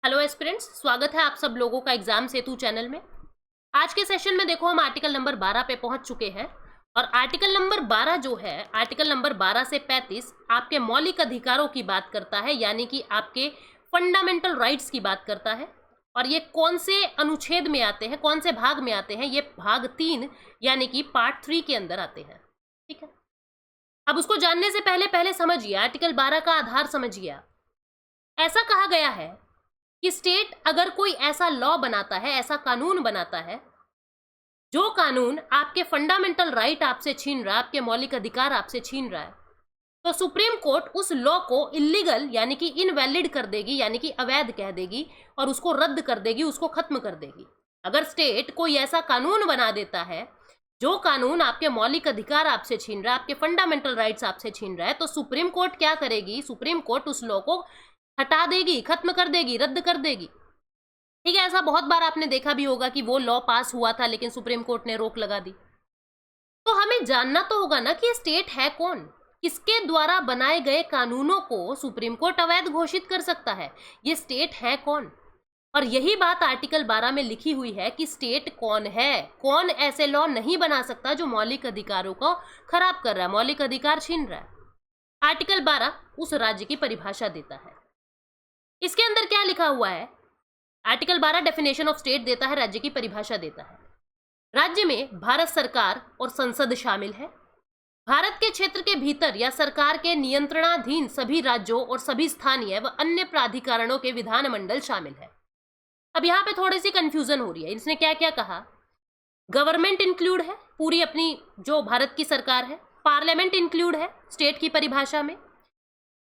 Hello aspirants, स्वागत है आप सब लोगों का एग्जाम सेतु चैनल में। आज के सेशन में देखो हम आर्टिकल नंबर 12 पे पहुंच चुके हैं और आर्टिकल नंबर 12 जो है, आर्टिकल नंबर 12 से 35 आपके मौलिक अधिकारों की बात करता है, यानी कि आपके फंडामेंटल राइट्स की बात करता है। और ये कौन से अनुच्छेद में आते हैं, कौन से भाग में आते हैं? ये भाग 3 यानी कि पार्ट 3 के अंदर आते हैं। ठीक है, अब उसको जानने से पहले पहले समझिए, आर्टिकल 12 का आधार समझिए। ऐसा कहा गया है कि स्टेट अगर कोई ऐसा लॉ बनाता है, ऐसा कानून बनाता है, जो कानून आपके फंडामेंटल राइट आपसे छीन रहा है, आपके मौलिक अधिकार आपसे छीन रहा है, तो सुप्रीम कोर्ट उस लॉ को इलीगल यानी कि इनवैलिड कर देगी, यानी कि अवैध कह देगी और उसको रद्द कर देगी, उसको खत्म कर देगी। अगर स्टेट कोई ऐसा कानून बना देता है जो कानून आपके मौलिक अधिकार आपसे छीन रहा है, आपके फंडामेंटल राइट्स आपसे छीन रहा है, तो सुप्रीम कोर्ट क्या करेगी? सुप्रीम कोर्ट उस लॉ को हटा देगी, खत्म कर देगी, रद्द कर देगी। ठीक है, ऐसा बहुत बार आपने देखा भी होगा कि वो लॉ पास हुआ था लेकिन सुप्रीम कोर्ट ने रोक लगा दी। तो हमें जानना तो होगा ना कि स्टेट है कौन, किसके द्वारा बनाए गए कानूनों को सुप्रीम कोर्ट अवैध घोषित कर सकता है, ये स्टेट है कौन। और यही बात आर्टिकल 12 में लिखी हुई है कि स्टेट कौन है, कौन ऐसे लॉ नहीं बना सकता जो मौलिक अधिकारों को खराब कर रहा है, मौलिक अधिकार छीन रहा है। आर्टिकल 12 उस राज्य की परिभाषा देता है। इसके अंदर क्या लिखा हुआ है? आर्टिकल 12 डेफिनेशन ऑफ स्टेट देता है, राज्य की परिभाषा देता है। राज्य में भारत सरकार और संसद शामिल है। भारत के क्षेत्र के भीतर या सरकार के नियंत्रणाधीन सभी राज्यों और सभी स्थानीय व अन्य प्राधिकरणों के विधानमंडल शामिल है। अब यहाँ पे थोड़ी सी कंफ्यूजन हो रही है, इसने क्या क्या कहा? गवर्नमेंट इंक्लूड है, पूरी अपनी जो भारत की सरकार है। पार्लियामेंट इंक्लूड है स्टेट की परिभाषा में।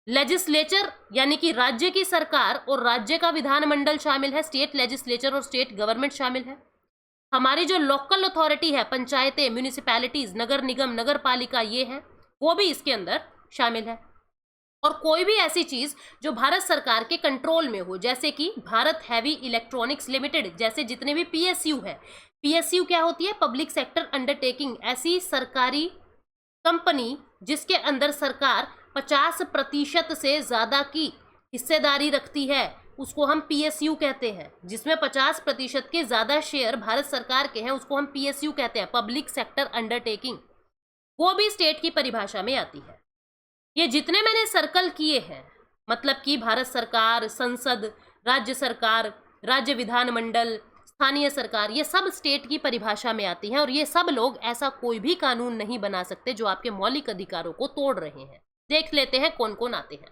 लेजिस्लेचर यानी कि राज्य की सरकार और राज्य का विधानमंडल शामिल है, स्टेट लेजिस्लेचर और स्टेट गवर्नमेंट शामिल है। हमारी जो लोकल अथॉरिटी है, पंचायतें, म्यूनिसिपैलिटीज, नगर निगम, नगर पालिका, ये है, वो भी इसके अंदर शामिल है। और कोई भी ऐसी चीज जो भारत सरकार के कंट्रोल में हो, जैसे कि भारत हैवी इलेक्ट्रॉनिक्स लिमिटेड, जैसे जितने भी पीएसयू है। पीएसयू क्या होती है? पब्लिक सेक्टर अंडरटेकिंग, ऐसी सरकारी कंपनी जिसके अंदर सरकार 50% से ज्यादा की हिस्सेदारी रखती है, उसको हम पीएसयू कहते हैं। जिसमें 50% के ज्यादा शेयर भारत सरकार के हैं, उसको हम पीएसयू कहते हैं, पब्लिक सेक्टर अंडरटेकिंग। वो भी स्टेट की परिभाषा में आती है। ये जितने मैंने सर्कल किए हैं, मतलब कि भारत सरकार, संसद, राज्य सरकार, राज्य विधानमंडल, स्थानीय सरकार, ये सब स्टेट की परिभाषा में आती हैं। और ये सब लोग ऐसा कोई भी कानून नहीं बना सकते जो आपके मौलिक अधिकारों को तोड़ रहे हैं। देख लेते हैं कौन कौन आते हैं।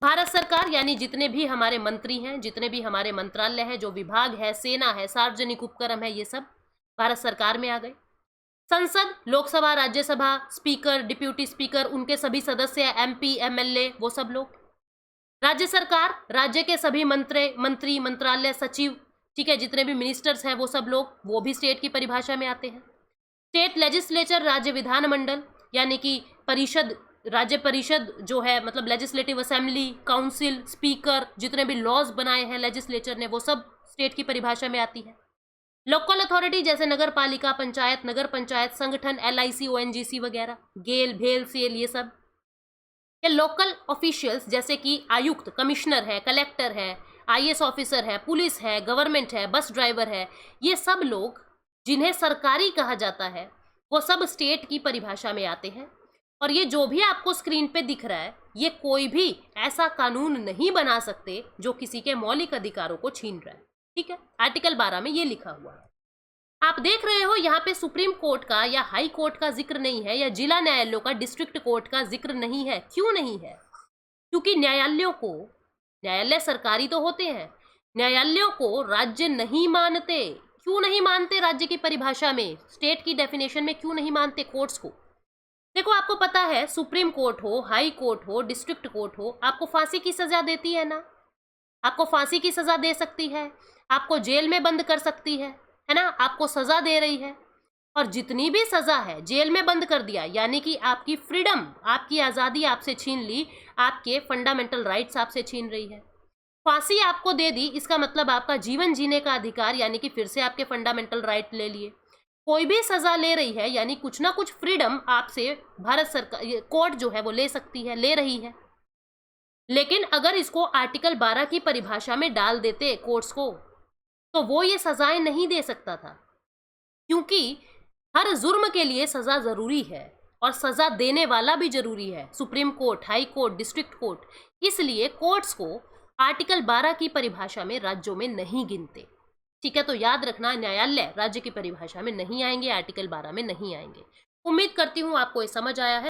भारत सरकार यानी जितने भी हमारे मंत्री हैं, जितने भी हमारे मंत्रालय हैं, जो विभाग है, सेना है, सार्वजनिक उपक्रम है, ये सब भारत सरकार में आ गए। संसद, Lok Sabha, Rajya Sabha, speaker, deputy speaker, उनके सभी सदस्य, एमपी, एमएलए, वो सब लोग। राज्य सरकार, राज्य के सभी मंत्री, मंत्रालय, सचिव, ठीक है, जितने भी मिनिस्टर्स हैं वो सब लोग, वो भी स्टेट की परिभाषा में आते हैं। स्टेट लेजिस्लेचर, राज्य विधानमंडल यानी कि परिषद, राज्य परिषद जो है, मतलब लेजिस्लेटिव असेंबली, काउंसिल, स्पीकर, जितने भी लॉज बनाए हैं लेजिस्लेचर ने, वो सब स्टेट की परिभाषा में आती है। लोकल अथॉरिटी जैसे नगर पालिका, पंचायत, नगर पंचायत, संगठन, एलआईसी, ओएनजीसी वगैरह, गेल, भेल, सेल, ये सब। ये लोकल ऑफिशियल्स जैसे कि आयुक्त, कमिश्नर है, कलेक्टर है, आईएएस ऑफिसर है, पुलिस है, गवर्नमेंट है, बस ड्राइवर है, ये सब लोग जिन्हें सरकारी कहा जाता है, वो सब स्टेट की परिभाषा में आते हैं। और ये जो भी आपको स्क्रीन पे दिख रहा है, ये कोई भी ऐसा कानून नहीं बना सकते जो किसी के मौलिक अधिकारों को छीन रहा है। ठीक है, आर्टिकल 12 में ये लिखा हुआ है। आप देख रहे हो यहाँ पे सुप्रीम कोर्ट का या हाई कोर्ट का जिक्र नहीं है, या जिला न्यायालयों का, डिस्ट्रिक्ट कोर्ट का जिक्र नहीं है। क्यों नहीं है? क्योंकि न्यायालयों को, न्यायालय सरकारी तो होते हैं, न्यायालयों को राज्य नहीं मानते। क्यों नहीं मानते? राज्य की परिभाषा में, स्टेट की डेफिनेशन में क्यों नहीं मानते कोर्ट्स को? देखो, आपको पता है, सुप्रीम कोर्ट हो, हाई कोर्ट हो, डिस्ट्रिक्ट कोर्ट हो, आपको फांसी की सजा देती है ना? आपको फांसी की सजा दे सकती है, आपको जेल में बंद कर सकती है ना? आपको सजा दे रही है। और जितनी भी सजा है, जेल में बंद कर दिया यानी कि आपकी फ्रीडम, आपकी आज़ादी आपसे छीन ली, आपके फंडामेंटल राइट्स आपसे छीन रही है। फांसी आपको दे दी, इसका मतलब आपका जीवन जीने का अधिकार, यानी कि फिर से आपके फंडामेंटल राइट ले लिए। कोई भी सजा ले रही है यानी कुछ ना कुछ फ्रीडम आपसे भारत सरकार, कोर्ट जो है वो ले सकती है, ले रही है। लेकिन अगर इसको आर्टिकल 12 की परिभाषा में डाल देते कोर्ट्स को, तो वो ये सजाएं नहीं दे सकता था, क्योंकि हर जुर्म के लिए सजा जरूरी है और सजा देने वाला भी जरूरी है, supreme court, high court, district court. इसलिए कोर्ट्स को आर्टिकल 12 की परिभाषा में राज्यों में नहीं गिनते। ठीक है, तो याद रखना, न्यायालय राज्य की परिभाषा में नहीं आएंगे, आर्टिकल 12 में नहीं आएंगे। उम्मीद करती हूँ आपको ये समझ आया है।